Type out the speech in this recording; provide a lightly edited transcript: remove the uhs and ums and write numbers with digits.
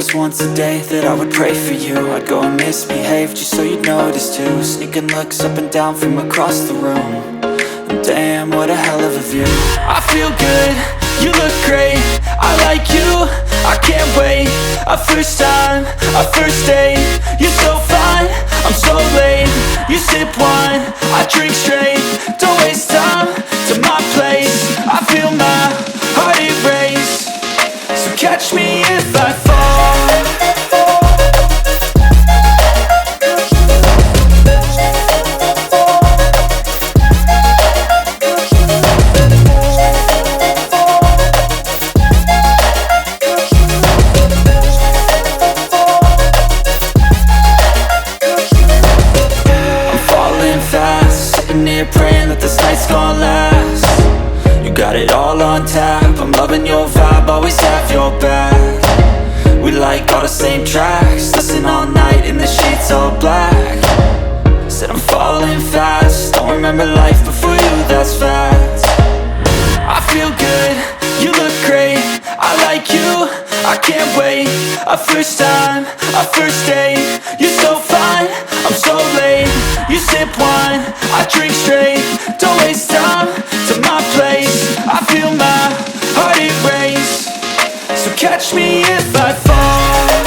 was once a day that I would pray for you. I'd go and misbehave just so you'd notice too. Sneaking looks up and down from across the room. And damn, what a hell of a view. I feel good, you look great, I like you, I can't wait. A first time, a first date, you're so fine, I'm so late. You sip wine, I drink straight, don't waste time to my place. I feel my heart erase, so catch me if I fall. Praying that this night's gonna last. You got it all on tap, I'm loving your vibe, always have your back. We like all the same tracks, listen all night in the sheets all black. Said I'm falling fast, don't remember life before you, that's fact. I feel good, you look great, I like you, I can't wait. A first time, a first date, you're so fine, I'm so late. You sip wine, I drink straight, don't waste time to my place. I feel my heart erase, so catch me if I fall.